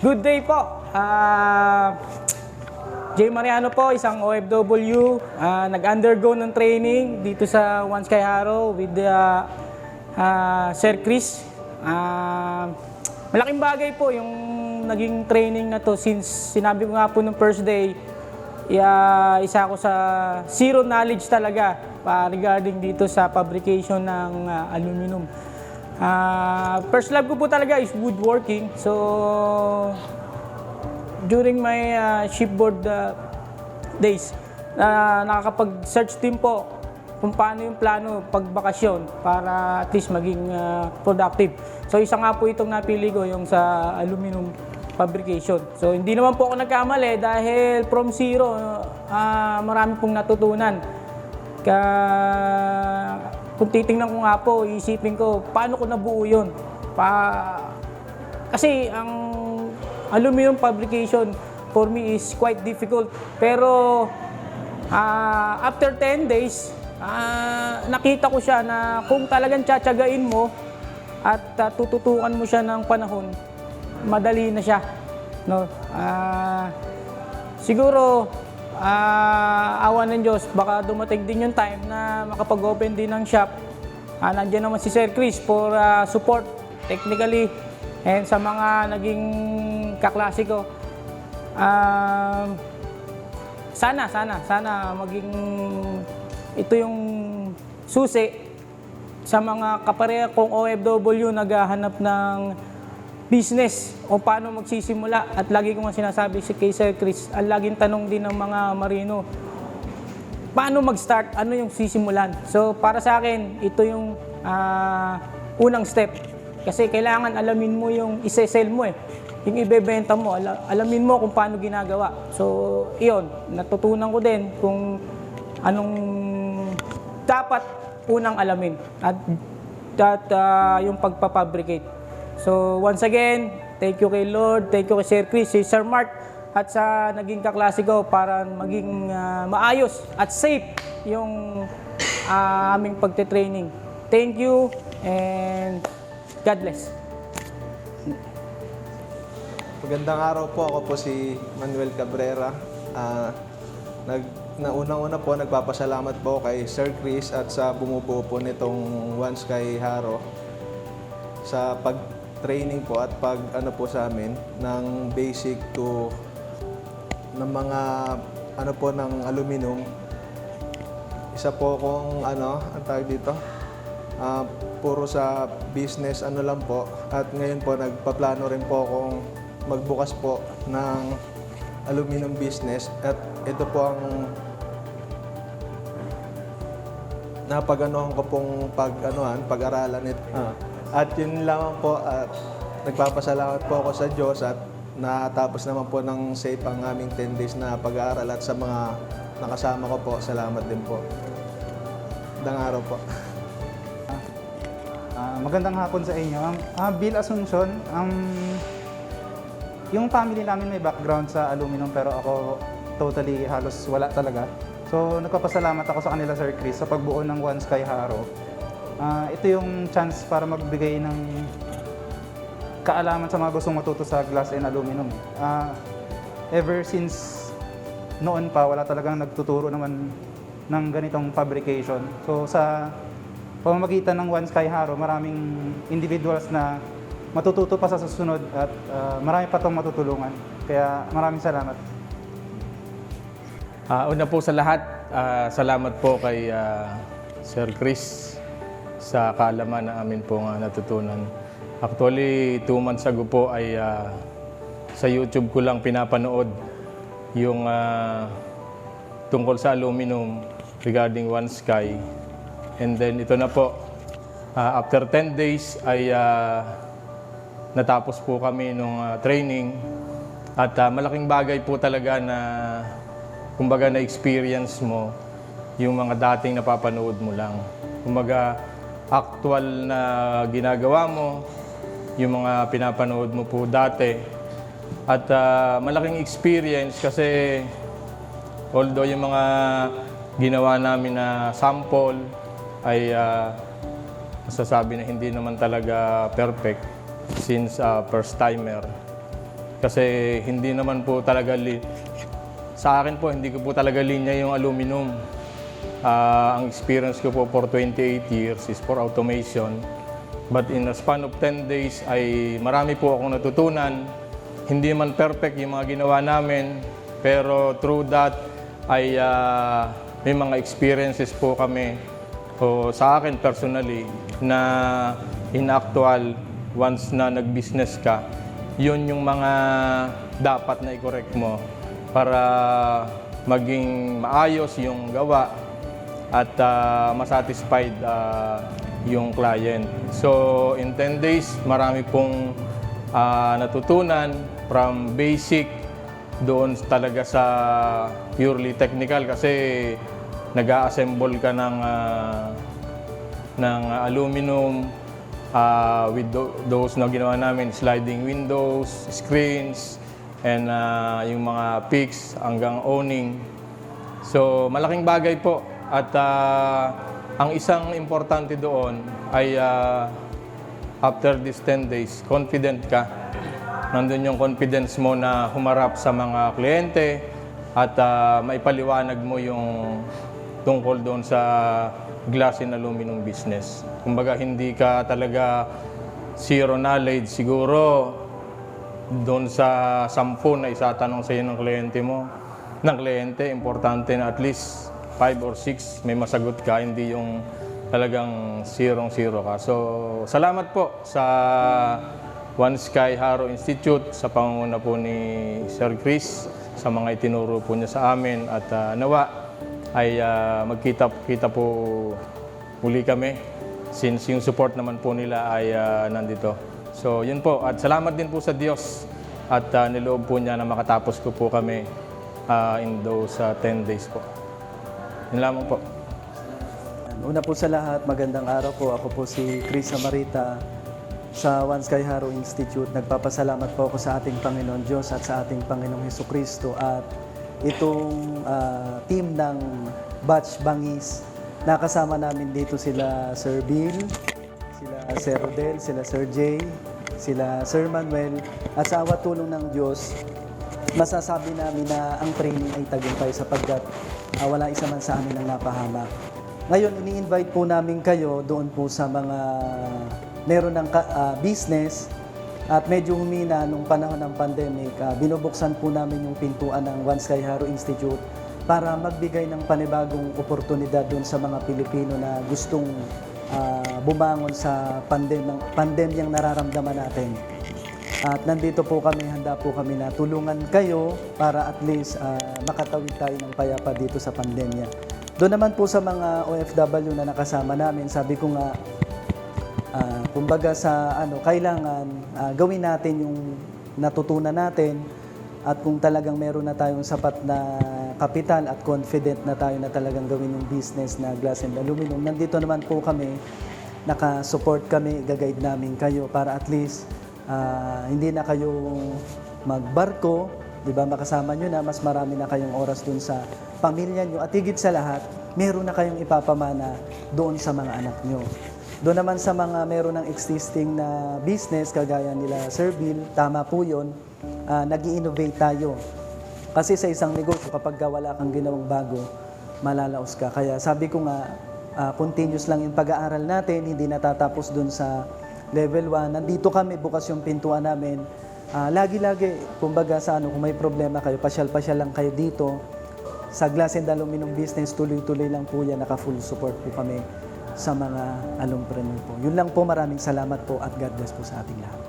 Good day po. Jay Mariano po, isang OFW. Nag-undergo ng training dito sa One Sky Harrow with Sir Chris. Malaking bagay po yung naging training na to since sinabi ko nga po nung first day, isa ako sa zero knowledge talaga regarding dito sa fabrication ng aluminum. First love ko po talaga is woodworking. So, during my shipboard days, nakakapag-search din po kung paano yung plano pagbakasyon para at least maging productive. So, isa nga po itong napili ko, yung sa aluminum fabrication. So, hindi naman po ako nagkamali dahil from zero, marami pong natutunan. Kung titingnan ko nga po, isipin ko, paano ko nabuo yun? Kasi ang aluminum fabrication for me is quite difficult. Pero after 10 days, nakita ko siya na kung talagang tsatsagain mo at tututukan mo siya ng panahon, madali na siya. No? Siguro, awa ng Diyos, baka dumating din yung time na makapag-open din ng shop. Nandiyan naman si Sir Chris for support technically and sa mga naging kaklase ko. Sana maging ito yung susi sa mga kapareha kong OFW naghahanap ng business o paano magsisimula. At lagi ko nga sinasabi kay Sir Chris, ang laging tanong din ng mga marino, paano mag-start? Ano yung sisimulan? So para sa akin, ito yung unang step. Kasi kailangan alamin mo yung ise-sell mo yung ibebenta mo, alamin mo kung paano ginagawa. So iyon, natutunan ko din kung anong dapat unang alamin at yung pagpapabricate. So once again, thank you kay Lord, thank you kay Sir Chris, si Sir Mark, at sa naging kaklase ko para maging maayos at safe yung aming pagte-training. Thank you and God bless. Magandang araw po, ako po si Manuel Cabrera. Unang-una po, nagpapasalamat po kay Sir Chris at sa bumubuo po nitong One Sky Harrow sa pag-training po at pag-ano po sa amin ng basic to ng mga ano po ng aluminum. Isa po kong ang tawag dito, puro sa business lang po, at ngayon po nagpaplano rin po akong magbukas po ng aluminum business, at ito po ang napag-anuhan ko pong pag-aralan nito. At yun lamang po, at nagpapasalamat po ako sa Diyos at natapos naman po ng safe ang aming 10 days na pag-aaral, at sa mga nakasama ko po, salamat din po. Magandang araw po. Magandang hapon sa inyo. Bill Asuncion, yung family namin may background sa aluminum pero ako totally halos wala talaga. So nagpapasalamat ako sa kanila, Sir Chris, sa pagbuo ng One Sky Harrow. Ito yung chance para magbigay ng kaalaman sa mga gustong matuto sa glass and aluminum. Ever since noon pa, wala talagang nagtuturo naman ng ganitong fabrication. So sa pamamagitan ng One Sky Harrow, maraming individuals na matututo pa sa susunod at marami pa itong matutulungan. Kaya maraming salamat. Una po sa lahat, salamat po kay Sir Chris sa kaalaman na amin pong natutunan. Actually, 2 months ago po ay sa YouTube ko lang pinapanood yung tungkol sa aluminum regarding One Sky. And then ito na po, after 10 days ay natapos po kami nung training, at malaking bagay po talaga na kumbaga na-experience mo yung mga dating napapanood mo lang. Kumbaga actual na ginagawa mo, yung mga pinapanood mo po dati. At malaking experience kasi although yung mga ginawa namin na sample ay masasabi na hindi naman talaga perfect. since first timer. Kasi hindi naman po talaga, sa akin po, hindi ko po talaga linya yung aluminum. Ang experience ko po for 28 years is for automation. But in a span of 10 days ay marami po akong natutunan. Hindi man perfect yung mga ginawa namin, pero through that ay may mga experiences po kami o sa akin personally na in actual once na nag-business ka, yun yung mga dapat na i-correct mo para maging maayos yung gawa at masatisfied yung client. So in 10 days, marami pong natutunan from basic doon talaga sa purely technical kasi nag-a-assemble ka ng aluminum with those na ginawa namin, sliding windows, screens, and yung mga peaks hanggang awning. So malaking bagay po at ang isang importante doon ay after these 10 days, confident ka. Nandun yung confidence mo na humarap sa mga kliyente at maipaliwanag mo yung tungkol doon sa glass and aluminum business. Kumbaga, hindi ka talaga zero knowledge. Siguro, doon sa 10 na isatanong sa iyo ng kliyente, importante na at least 5 or 6 may masagot ka, hindi yung talagang zero ka. So, salamat po sa One Sky Haro Institute, sa pangunguna po ni Sir Chris, sa mga itinuro po niya sa amin at nawa ay magkita po muli kami since yung support naman po nila ay nandito. So yun po at salamat din po sa Diyos at niloob po niya na makatapos ko po kami in those 10 days po. Yun lamang po. Una po sa lahat, magandang araw po. Ako po si Chris Samarita sa One Sky Haro Institute. Nagpapasalamat po ako sa ating Panginoon Diyos at sa ating Panginoong Hesukristo at itong team ng Batch Bangis. Nakasama namin dito sila Sir Bill, sila Sir Rodel, sila Sir Jay, sila Sir Manuel. At sa awa tulong ng Diyos, masasabi namin na ang training ay tagumpay sapagkat wala isa man sa amin ang napahamak. Ngayon, ini-invite po namin kayo doon po sa mga meron ng business at medyo humina nung panahon ng pandemic. Binubuksan po namin yung pintuan ng One Sky Haro Institute para magbigay ng panibagong oportunidad doon sa mga Pilipino na gustong bumangon sa pandemyang nararamdaman natin. At nandito po kami, handa po kami na tulungan kayo para at least makatawid tayo ng payapa dito sa pandemya. Doon naman po sa mga OFW na nakasama namin, sabi ko nga, kumbaga sa kailangan gawin natin yung natutunan natin at kung talagang meron na tayong sapat na kapital at confident na tayo na talagang gawin yung business na glass and aluminum, nandito naman po kami, naka-support kami, gagayad namin kayo para at least hindi na kayo magbarko, di ba, makasama nyo na, mas marami na kayong oras dun sa pamilya nyo at higit sa lahat, meron na kayong ipapamana doon sa mga anak nyo. Doon naman sa mga meron ng existing na business, kagaya nila Sir Bill, tama po yun, nag-i-innovate tayo. Kasi sa isang negosyo, kapag wala kang ginawang bago, malalaos ka. Kaya sabi ko nga, continuous lang yung pag-aaral natin, hindi natatapos doon sa level 1. Nandito kami, bukas yung pintuan namin. Lagi-lagi, kumbaga sa kung may problema kayo, pasyal-pasyal lang kayo dito. Sa glass and aluminum business, tuloy-tuloy lang po yan, naka-full support po kami sa mga alumpreneur po. Yun lang po, maraming salamat po at God bless po sa ating lahat.